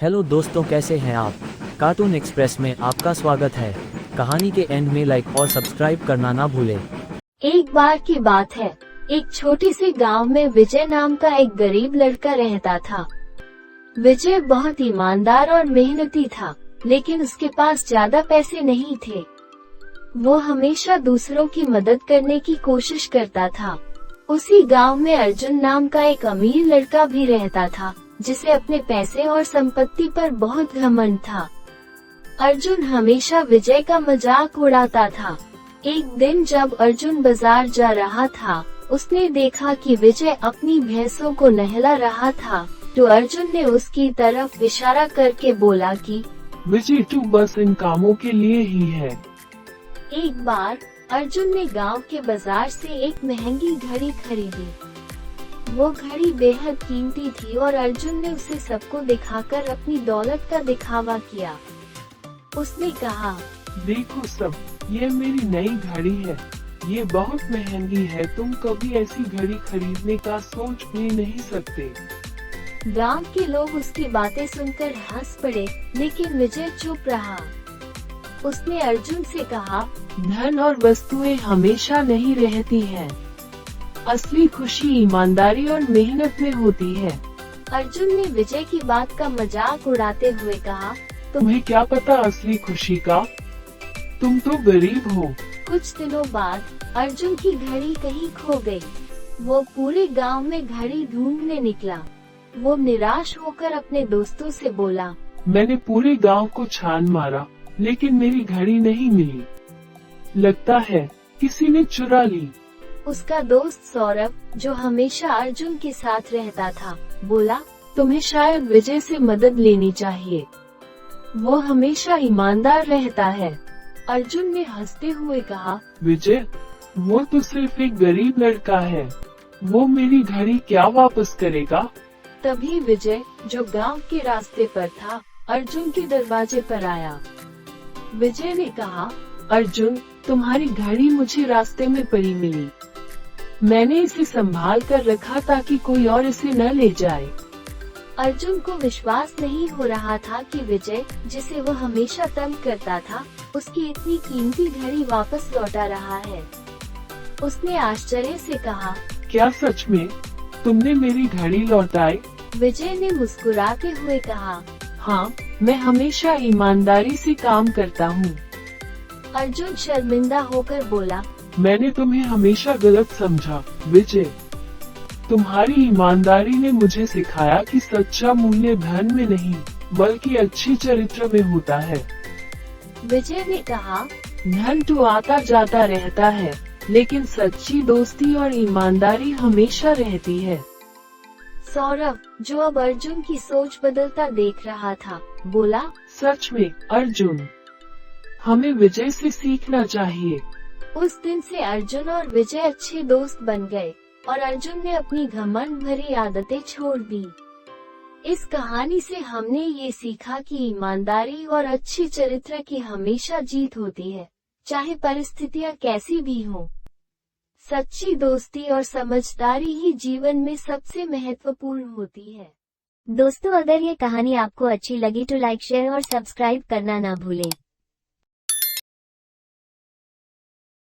Hello दोस्तों, कैसे हैं आप। कार्टून एक्सप्रेस में आपका स्वागत है। कहानी के एंड में लाइक और सब्सक्राइब करना ना भूलें। एक बार की बात है, एक छोटी सी गांव में विजय नाम का एक गरीब लड़का रहता था। विजय बहुत ईमानदार और मेहनती था, लेकिन उसके पास ज्यादा पैसे नहीं थे। वो हमेशा दूसरों की मदद करने की कोशिश करता था। उसी गांव में अर्जुन नाम का एक अमीर लड़का भी रहता था, जिसे अपने पैसे और संपत्ति पर बहुत घमंड था। अर्जुन हमेशा विजय का मजाक उड़ाता था। एक दिन जब अर्जुन बाजार जा रहा था, उसने देखा कि विजय अपनी भैंसों को नहला रहा था, तो अर्जुन ने उसकी तरफ इशारा करके बोला कि विजय तू बस इन कामों के लिए ही है। एक बार अर्जुन ने गांव के बाजार से एक महंगी घड़ी खरीदी। वो घड़ी बेहद कीमती थी और अर्जुन ने उसे सबको दिखाकर अपनी दौलत का दिखावा किया। उसने कहा, देखो सब, ये मेरी नई घड़ी है। ये बहुत महंगी है, तुम कभी ऐसी घड़ी खरीदने का सोच भी नहीं सकते। गांव के लोग उसकी बातें सुनकर हंस पड़े, लेकिन विजय चुप रहा। उसने अर्जुन से कहा, धन और वस्तुएं हमेशा नहीं रहती हैं। असली खुशी ईमानदारी और मेहनत में होती है। अर्जुन ने विजय की बात का मजाक उड़ाते हुए कहा, तुम्हें क्या पता असली खुशी का, तुम तो गरीब हो। कुछ दिनों बाद अर्जुन की घड़ी कहीं खो गई। वो पूरे गांव में घड़ी ढूंढने निकला। वो निराश होकर अपने दोस्तों से बोला, मैंने पूरे गांव को छान मारा, लेकिन मेरी घड़ी नहीं मिली। लगता है किसी ने चुरा ली। उसका दोस्त सौरभ, जो हमेशा अर्जुन के साथ रहता था, बोला, तुम्हें शायद विजय से मदद लेनी चाहिए। वो हमेशा ईमानदार रहता है। अर्जुन ने हंसते हुए कहा, विजय, वो तो सिर्फ एक गरीब लड़का है। वो मेरी घड़ी क्या वापस करेगा। तभी विजय, जो गांव के रास्ते पर था, अर्जुन के दरवाजे पर आया। विजय ने कहा, अर्जुन, तुम्हारी घड़ी मुझे रास्ते में पड़ी मिली। मैंने इसे संभाल कर रखा ताकि कोई और इसे न ले जाए। अर्जुन को विश्वास नहीं हो रहा था कि विजय, जिसे वो हमेशा तंग करता था, उसकी इतनी कीमती घड़ी वापस लौटा रहा है। उसने आश्चर्य से कहा, क्या सच में तुमने मेरी घड़ी लौटाई। विजय ने मुस्कुराते हुए कहा, हाँ, मैं हमेशा ईमानदारी से काम करता हूँ। अर्जुन शर्मिंदा होकर बोला, मैंने तुम्हें हमेशा गलत समझा विजय। तुम्हारी ईमानदारी ने मुझे सिखाया कि सच्चा मूल्य धन में नहीं, बल्कि अच्छी चरित्र में होता है। विजय ने कहा, धन तो आता जाता रहता है, लेकिन सच्ची दोस्ती और ईमानदारी हमेशा रहती है। सौरभ, जो अब अर्जुन की सोच बदलता देख रहा था, बोला, सच में अर्जुन, हमें विजय से सीखना चाहिए। उस दिन से अर्जुन और विजय अच्छे दोस्त बन गए और अर्जुन ने अपनी घमंड भरी आदतें छोड़ दी। इस कहानी से हमने ये सीखा कि ईमानदारी और अच्छी चरित्र की हमेशा जीत होती है, चाहे परिस्थितियाँ कैसी भी हों। सच्ची दोस्ती और समझदारी ही जीवन में सबसे महत्वपूर्ण होती है। दोस्तों, अगर ये कहानी आपको अच्छी लगी तो लाइक, शेयर और सब्सक्राइब करना ना भूलें।